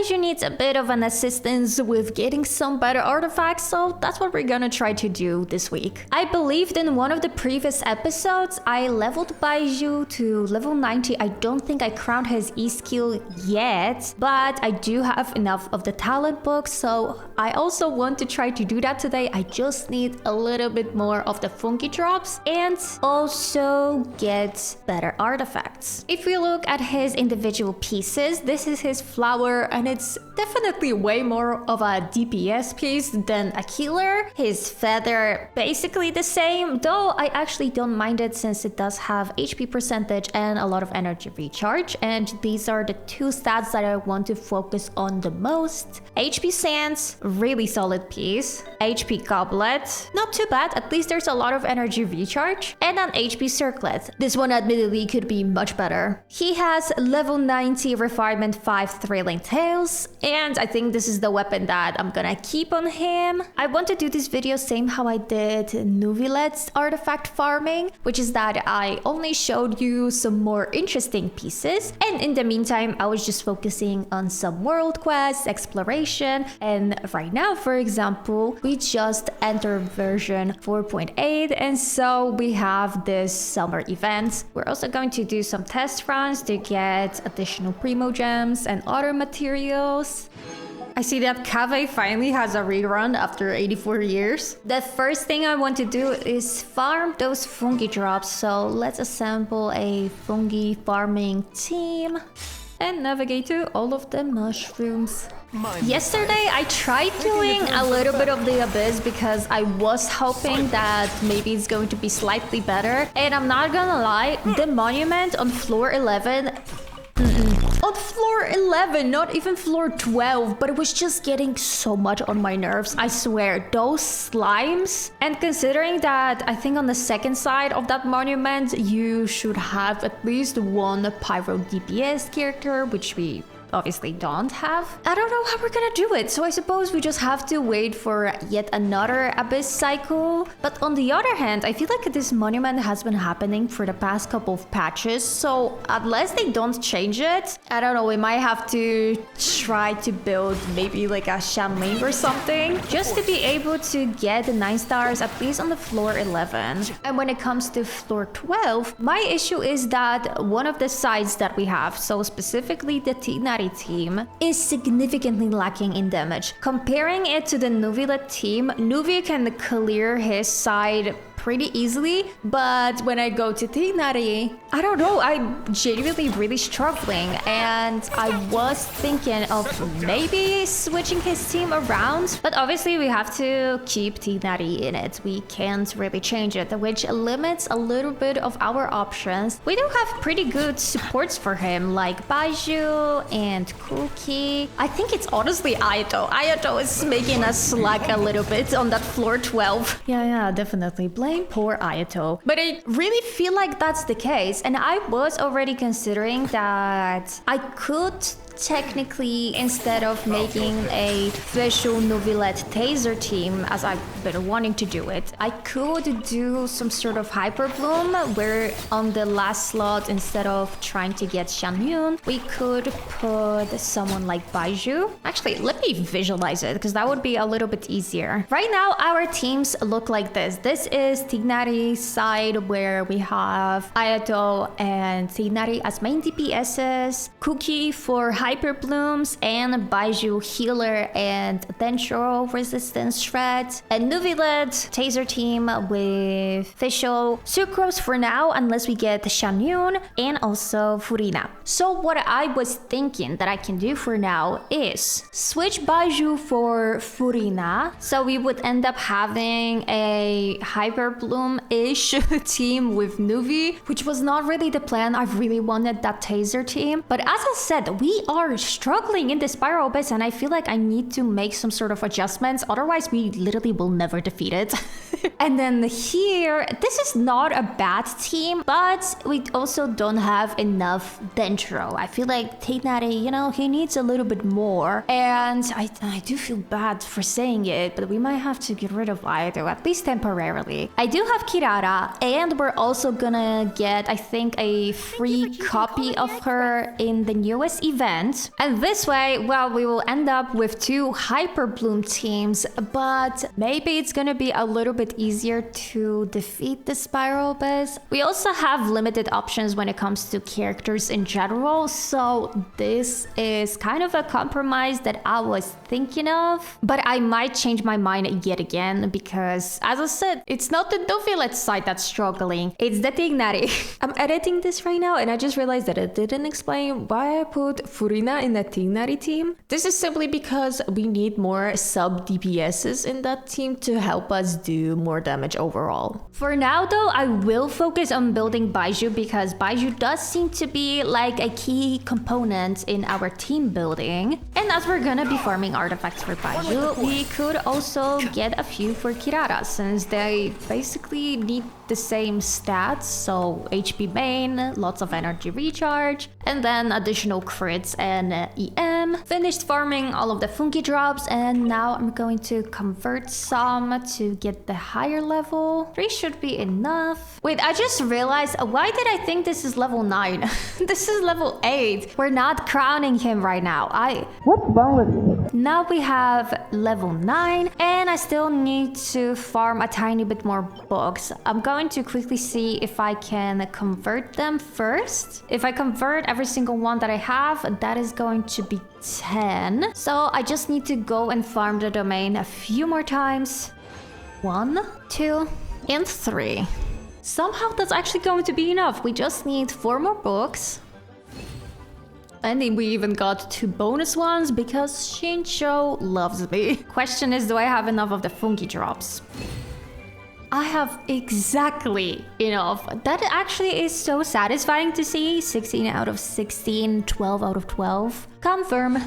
Baizhu needs a bit of an assistance with getting some better artifacts, so that's what we're gonna try to do this week. I believed in one of the previous episodes, I leveled Baizhu to level 90. I don't think I crowned his E-skill yet, but I do have enough of the talent book, so I also want to try to do that today. I just need a little bit more of the funky drops and also get better artifacts. If we look at his individual pieces, this is his flower and it's definitely way more of a DPS piece than a healer. His feather, basically the same, though I actually don't mind it since it does have HP percentage and a lot of energy recharge, and these are the two stats that I want to focus on the most. HP Sands, really solid piece. HP Goblet, not too bad, at least there's a lot of energy recharge. And an HP Circlet. This one admittedly could be much better. He has level 90 refinement 5 Thrilling Tales, and I think this is the weapon that I'm gonna keep on him. I want to do this video same how I did Nuvilet's artifact farming, which is that I only showed you some more interesting pieces, and in the meantime I was just focusing on some world quests, exploration, and right now, for example, we just entered version 4.8, and so we have this summer event. We're also going to do some test runs to get additional primo gems and other materials. I see that Cave finally has a rerun after 84 years. The first thing I want to do is farm those fungi drops, so let's assemble a fungi farming team and navigate to all of the mushrooms. Yesterday I tried doing a little bit of the abyss because I was hoping that maybe it's going to be slightly better, and I'm not gonna lie, the monument on floor 11 on floor 11, not even floor 12, but it was just getting so much on my nerves. I swear, those slimes. And considering that I think on the second side of that monument, you should have at least one pyro DPS character, which we obviously don't have. I don't know how we're gonna do it, so I suppose we just have to wait for yet another abyss cycle. But on the other hand, I feel like this monument has been happening for the past couple of patches, so unless they don't change it, I don't know, we might have to try to build maybe like a Shanling or something, just to be able to get the 9 stars at least on the floor 11. And when it comes to floor 12, my issue is that one of the sides that we have, so specifically the Tighnari team, is significantly lacking in damage. Comparing it to the Nuvilet team, Nuvi can clear his side pretty easily, but when I go to Tighnari, I don't know, I'm genuinely really struggling, and I was thinking of maybe switching his team around, but obviously we have to keep Tighnari in it. We can't really change it, which limits a little bit of our options. We do have pretty good supports for him, like Baizhu and Cookie. I think it's honestly Ayato. Ayato is making us slack a little bit on that floor 12. Yeah, definitely. Blame poor Ayato. But I really feel like that's the case, and I was already considering that I could technically, instead of making a official Nuvilet Taser team, as I've been wanting to do it, I could do some sort of Hyper Bloom, where on the last slot, instead of trying to get Shangyun, we could put someone like Baizhu. Actually, let me visualize it, because that would be a little bit easier. Right now, our teams look like this. This is Tighnari's side, where we have Ayato and Tighnari as main DPSs, Cookie for Hyper Blooms, and Baizhu healer and Dendro resistance shred, and Nuvilet Taser team with Fischl, Sucrose for now, unless we get Shanyun, and also Furina. So what I was thinking that I can do for now is switch Baizhu for Furina, so we would end up having a Hyper Bloom-ish team with Nuvi, which was not really the plan. I really wanted that Taser team, but as I said, we are struggling in the Spiral Abyss, and I feel like I need to make some sort of adjustments, otherwise we literally will never defeat it. And then here, this is not a bad team, but we also don't have enough Dendro. I feel like Tighnari, you know, he needs a little bit more. And I do feel bad for saying it, but we might have to get rid of Baizhu, at least temporarily. I do have Kirara, and we're also gonna get, I think, a free copy of her in the newest event. And this way, well, we will end up with 2 Hyper Bloom teams, but maybe it's gonna be a little bit easier to defeat the Spiral Biz. We also have limited options when it comes to characters in general, so this is kind of a compromise that I was thinking of, but I might change my mind yet again because, as I said, it's not the Dovilet side that's struggling, it's the Tighnari. I'm editing this right now and I just realized that I didn't explain why I put Furina in the Tighnari team. This is simply because we need more sub DPSs in that team to help us do more damage overall. For now though, I will focus on building Baizhu because Baizhu does seem to be like a key component in our team building. And as we're gonna be farming artifacts for Baizhu, we could also get a few for Kirara since they basically need the same stats, so HP main, lots of energy recharge, and then additional crits and EM. Finished farming all of the funky drops, and now I'm going to convert some to get the higher level. 3 should be enough. Wait, I just realized, why did I think this is level 9? This is level 8. We're not crowning him right now. What's wrong with me? Now we have level 9, and I still need to farm a tiny bit more books. I'm going to quickly see if I can convert them first. If I convert every single one that I have, that is going to be 10. So I just need to go and farm the domain a few more times. 1, 2, and 3. Somehow that's actually going to be enough. We just need 4 more books. And then we even got 2 bonus ones because Shincho loves me. Question is, do I have enough of the funky drops? I have exactly enough. That actually is so satisfying to see. 16 out of 16, 12 out of 12. Confirm.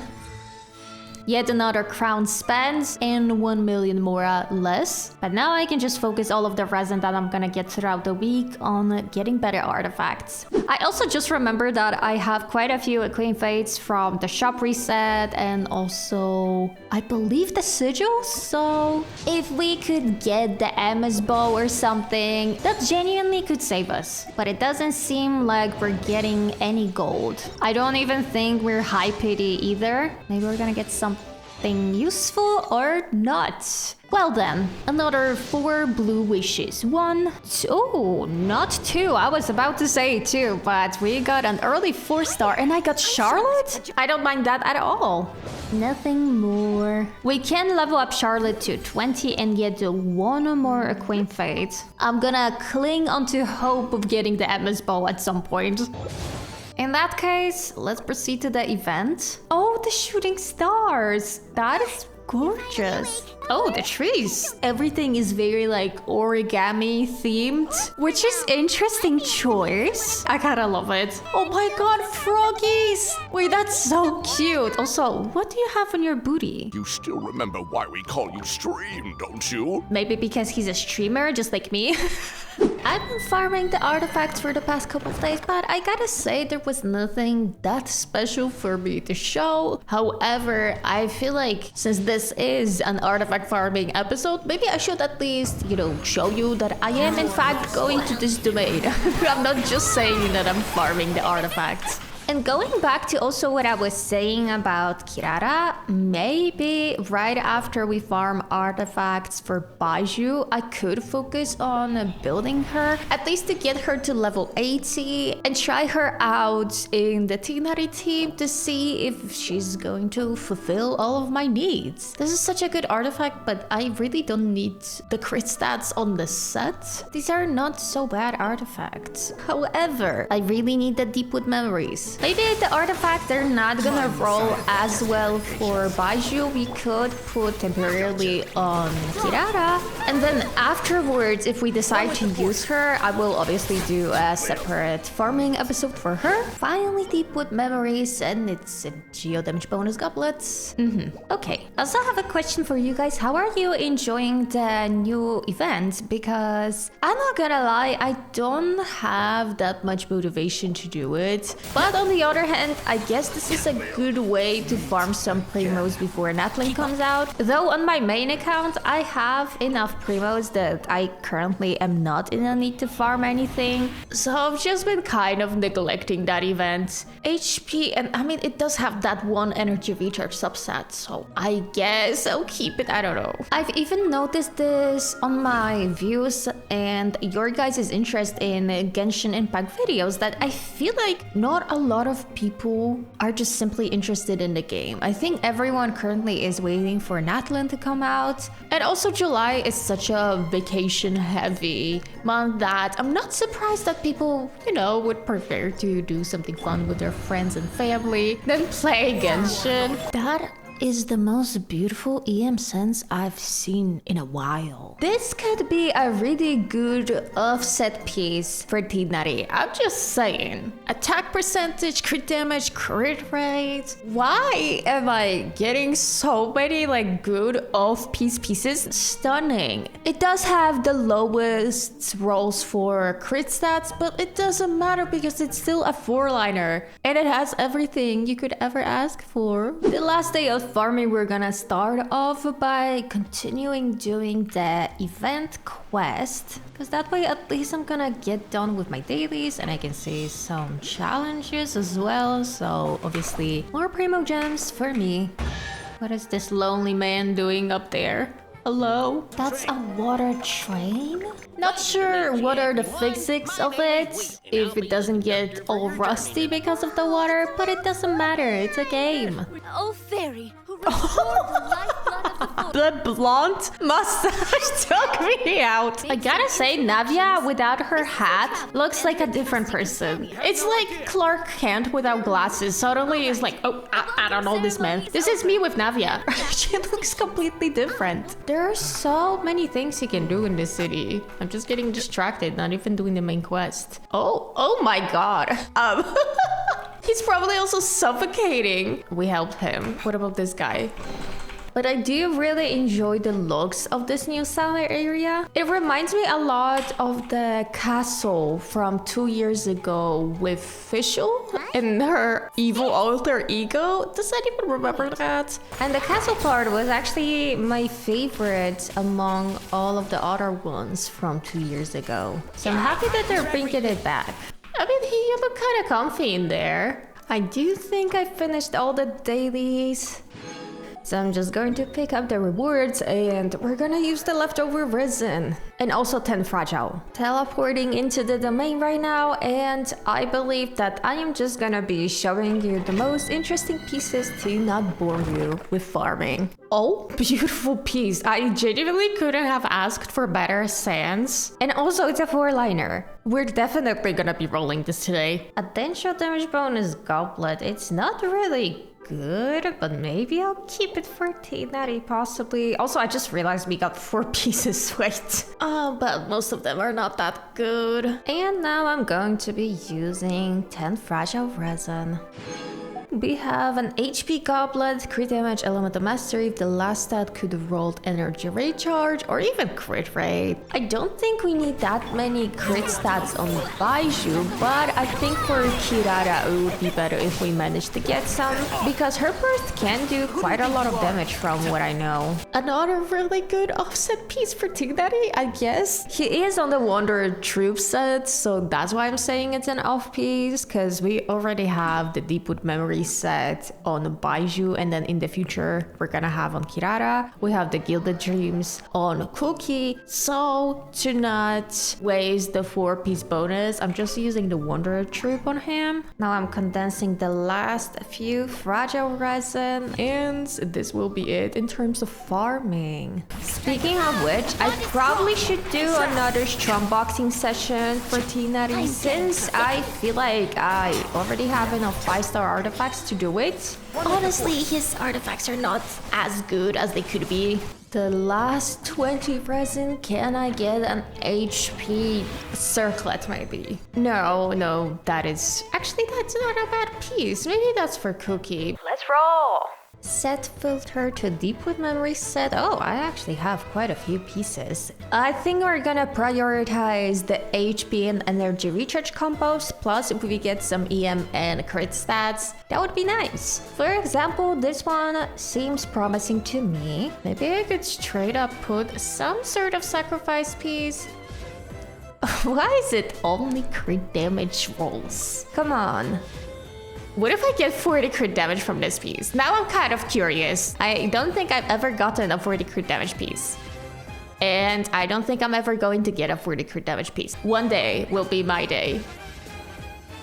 Yet another crown spent and 1 million more less. But now I can just focus all of the resin that I'm gonna get throughout the week on getting better artifacts. I also just remembered that I have quite a few Queen Fates from the shop reset and also I believe the sigils. So if we could get the MS bow or something, that genuinely could save us. But it doesn't seem like we're getting any gold. I don't even think we're high pity either. Maybe we're gonna get something useful or not. Well then, another 4 blue wishes. 1, 2, oh, not 2. I was about to say 2, but we got an early 4-star and I got Charlotte? I don't mind that at all. Nothing more. We can level up Charlotte to 20 and get 1 more Queen Fate. I'm gonna cling onto hope of getting the MS bow at some point. In that case, let's proceed to the event. Oh, the shooting stars. That is gorgeous. Oh, the trees. Everything is very like origami themed, which is interesting choice. I kinda love it. Oh my god, froggies. Wait, that's so cute. Also, what do you have on your booty? You still remember why we call you Stream, don't you? Maybe because he's a streamer just like me. I've been farming the artifacts for the past couple of days, but I gotta say there was nothing that special for me to show. However, I feel like since this is an artifact farming episode, maybe I should at least, you know, show you that I am in fact going to this domain. I'm not just saying that I'm farming the artifacts. And going back to also what I was saying about Kirara, maybe right after we farm artifacts for Baizhu, I could focus on building her, at least to get her to level 80 and try her out in the Tighnari team to see if she's going to fulfill all of my needs. This is such a good artifact, but I really don't need the crit stats on the set. These are not so bad artifacts. However, I really need the Deepwood memories. Maybe the artifacts are not gonna roll as well for Baizhu. We could put temporarily on Kirara. And then afterwards, if we decide to use her, I will obviously do a separate farming episode for her. Finally, Deepwood Memories, and it's a geo damage bonus goblets. Okay, I also have a question for you guys. How are you enjoying the new event? Because I'm not gonna lie, I don't have that much motivation to do it. But on the other hand, I guess this is a good way to farm some primos before Natling comes out. Though on my main account, I have enough primos that I currently am not in a need to farm anything. So I've just been kind of neglecting that event. HP, and I mean, it does have that one energy recharge subset, so I guess I'll keep it. I don't know. I've even noticed this on my views and your guys' interest in Genshin Impact videos, that I feel like not a lot of people are just simply interested in the game. I think everyone currently is waiting for Natlan to come out. And also July is such a vacation heavy month that I'm not surprised that people, you know, would prefer to do something fun with their friends and family than play Genshin. That is the most beautiful EM sense I've seen in a while. This could be a really good offset piece for Tinari. I'm just saying. Attack percentage, crit damage, crit rate. Why am I getting so many like good off-piece pieces? Stunning. It does have the lowest rolls for crit stats, but it doesn't matter because it's still a 4-liner. And it has everything you could ever ask for. The last day of farming, we're gonna start off by continuing doing the event quest, because that way at least I'm gonna get done with my dailies and I can see some challenges as well. So obviously more primo gems for me. What is this lonely man doing up there? Hello? That's a water train? Not sure what are the physics of it, if it doesn't get all rusty because of the water, but it doesn't matter, it's a game. Oh, fairy, who restored the lifeblood of the forest. The blonde mustache took me out. I gotta say, Navia without her hat looks like a different person. It's like Clark Kent without glasses. Suddenly is like, oh, I don't know this man. This is me with Navia. She looks completely different. There are so many things you can do in this city. I'm just getting distracted, not even doing the main quest. Oh my god. He's probably also suffocating. We helped him. What about this guy? But I do really enjoy the looks of this new summer area. It reminds me a lot of the castle from 2 years ago with Fischl and her evil alter ego. Does anyone remember that? And the castle part was actually my favorite among all of the other ones from 2 years ago. So I'm happy that they're bringing it back. I mean, he looked kind of comfy in there. I do think I finished all the dailies. So I'm just going to pick up the rewards and we're gonna use the leftover resin. And also 10 fragile. Teleporting into the domain right now, and I believe that I am just gonna be showing you the most interesting pieces to not bore you with farming. Oh, beautiful piece. I genuinely couldn't have asked for better sands. And also it's a 4-liner. We're definitely gonna be rolling this today. Attention damage bonus goblet. It's not really good, but maybe I'll keep it for Tinari, possibly. Also, I just realized we got 4 pieces, wait. But most of them are not that good. And now I'm going to be using 10 fragile resin. We have an HP goblet, crit damage, elemental mastery. If the last stat could have rolled energy recharge or even crit rate. I don't think we need that many crit stats on Baizhu, but I think for Kirara it would be better if we manage to get some, because her burst can do quite a lot of damage from what I know. Another really good offset piece for Tinari, I guess. He is on the Wanderer Troop set, so that's why I'm saying it's an off piece, because we already have the Deepwood Memory set on Baizhu, and then in the future we're gonna have on Kirara. We have the Gilded Dreams on Cookie, so to not waste the 4-piece bonus, I'm just using the Wanderer Troop on him. Now I'm condensing the last few fragile resin, and this will be it in terms of farming. Speaking of which, I probably should do another strong boxing session for Tinari, since I feel like I already have enough 5-star artifacts to do it. Honestly, his artifacts are not as good as they could be. The last 20 resin, can I get an HP circlet maybe? No, that's not a bad piece. Maybe that's for Cookie. Let's roll. Set filter to deep with memory set. Oh, I actually have quite a few pieces. I think we're gonna prioritize the HP and energy recharge combos. Plus, if we get some EM and crit stats, that would be nice. For example, this one seems promising to me. Maybe I could straight up put some sort of sacrifice piece. Why is it only crit damage rolls? Come on. What if I get 40 crit damage from this piece? Now I'm kind of curious. I don't think I've ever gotten a 40 crit damage piece. And I don't think I'm ever going to get a 40 crit damage piece. One day will be my day.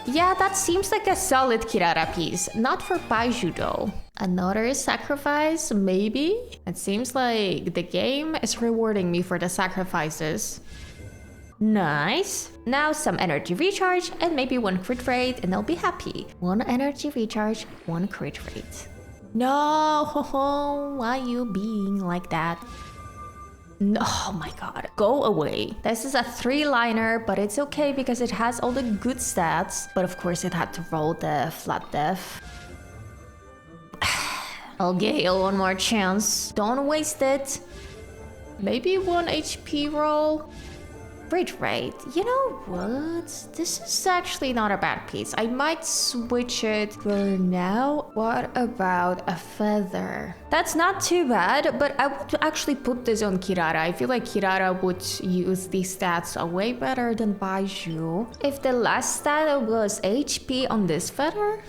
Yeah, that seems like a solid Kirara piece. Not for Baizhu though. Another sacrifice, maybe? It seems like the game is rewarding me for the sacrifices. Nice. Now some energy recharge and maybe 1 crit rate and I'll be happy. 1 energy recharge, 1 crit rate. No, why you being like that? No, oh my god, go away. This is a 3-liner, but it's okay because it has all the good stats. But of course it had to roll the flat def. I'll Gale 1 more chance. Don't waste it. Maybe 1 HP roll. Crit rate. You know what? This is actually not a bad piece. I might switch it for now. What about a feather? That's not too bad, but I would actually put this on Kirara. I feel like Kirara would use these stats way better than Baizhu. If the last stat was HP on this feather?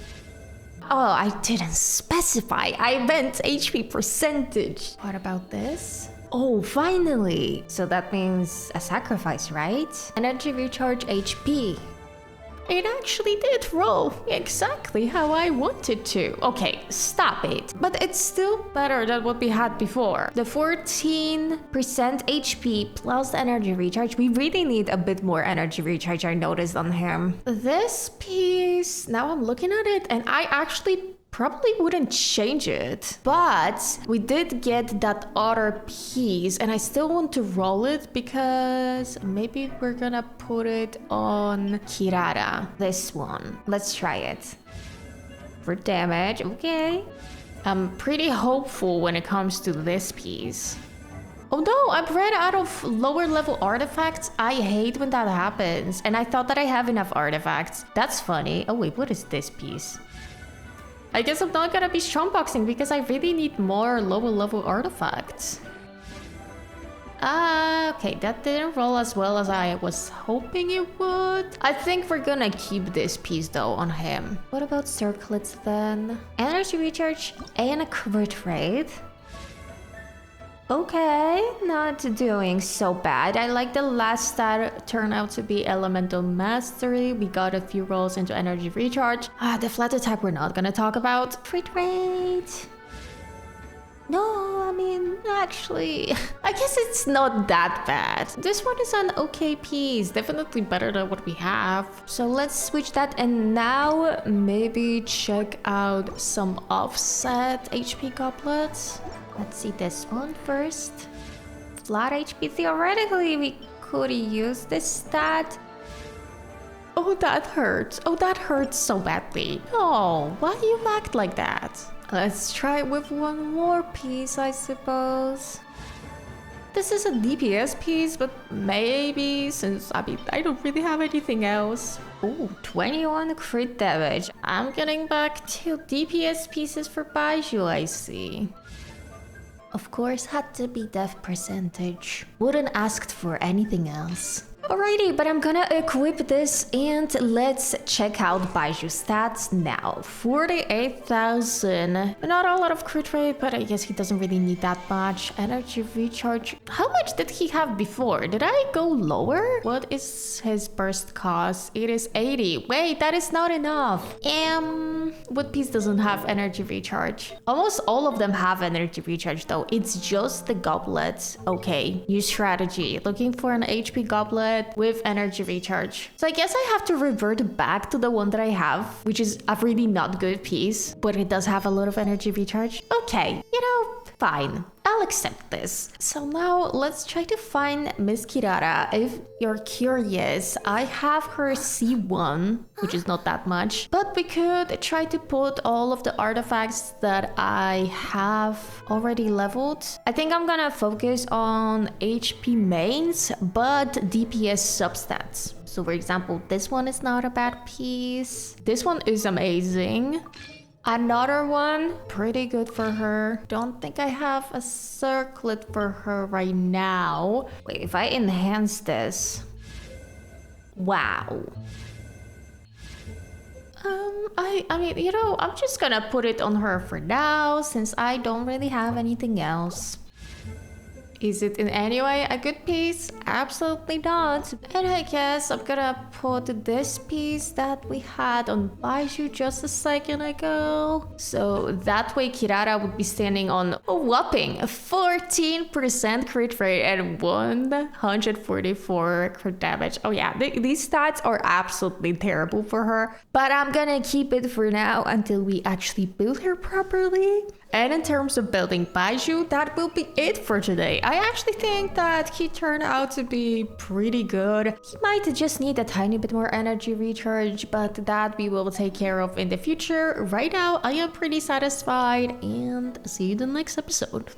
Oh, I didn't specify. I meant HP percentage. What about this? Oh, finally! So that means a sacrifice, right? Energy recharge HP. It actually did roll exactly how I wanted to. Okay, stop it. But it's still better than what we had before. The 14% HP plus energy recharge. We really need a bit more energy recharge, I noticed on him. This piece, now I'm looking at it and I actually probably wouldn't change it, but we did get that other piece and I still want to roll it because maybe we're gonna put it on Kirara. This one. Let's try it. For damage, okay. I'm pretty hopeful when it comes to this piece. Oh no, I'm ran out of lower level artifacts. I hate when that happens and I thought that I have enough artifacts. That's funny. Oh wait, what is this piece? I guess I'm not gonna be strongboxing because I really need more lower level artifacts. Okay, that didn't roll as well as I was hoping it would. I think we're gonna keep this piece though on him. What about circlets then? Energy recharge and a crit rate. Okay, not doing so bad. I like the last stat turned out to be elemental mastery. We got a few rolls into energy recharge. The flat attack we're not gonna talk about. Crit rate. No, I mean, actually, I guess it's not that bad. This one is an okay piece, definitely better than what we have. So let's switch that and now maybe check out some offset HP goblets. Let's see this one first. Flat HP, theoretically we could use this stat. Oh, that hurts. Oh, that hurts so badly. Oh, why do you act like that? Let's try it with 1 more piece, I suppose. This is a DPS piece, but maybe since, I don't really have anything else. Oh, 21 crit damage. I'm getting back 2 DPS pieces for Baizhu, I see. Of course, had to be death percentage. Wouldn't asked for anything else. Alrighty, but I'm gonna equip this and let's check out Baizhu stats now. 48,000. Not a lot of crit rate, but I guess he doesn't really need that much. Energy recharge. How much did he have before? Did I go lower? What is his burst cost? It is 80. Wait, that is not enough. What piece doesn't have energy recharge? Almost all of them have energy recharge though. It's just the goblet. Okay, new strategy. Looking for an HP goblet. but with energy recharge. So I guess I have to revert back to the one that I have, which is a really not good piece, but it does have a lot of energy recharge. Okay, you know, fine. I'll accept this. So now let's try to find Miss Kirara. If you're curious, I have her C1, which is not that much, but we could try to put all of the artifacts that I have already leveled. I think I'm gonna focus on HP mains, but DPS substats. So for example, this one is not a bad piece. This one is amazing. Another one, pretty good for her. Don't think I have a circlet for her right now. Wait, if I enhance this. Wow. I mean, you know, I'm just gonna put it on her for now since I don't really have anything else. Is it in any way a good piece? Absolutely not. And I guess I'm gonna put this piece that we had on Baizhu just a second ago. So that way Kirara would be standing on a whopping 14% crit rate and 144 crit damage. Oh yeah, these stats are absolutely terrible for her. But I'm gonna keep it for now until we actually build her properly. And in terms of building Baizhu, that will be it for today. I actually think that he turned out to be pretty good. He might just need a tiny bit more energy recharge, but that we will take care of in the future. Right now, I am pretty satisfied, and see you in the next episode.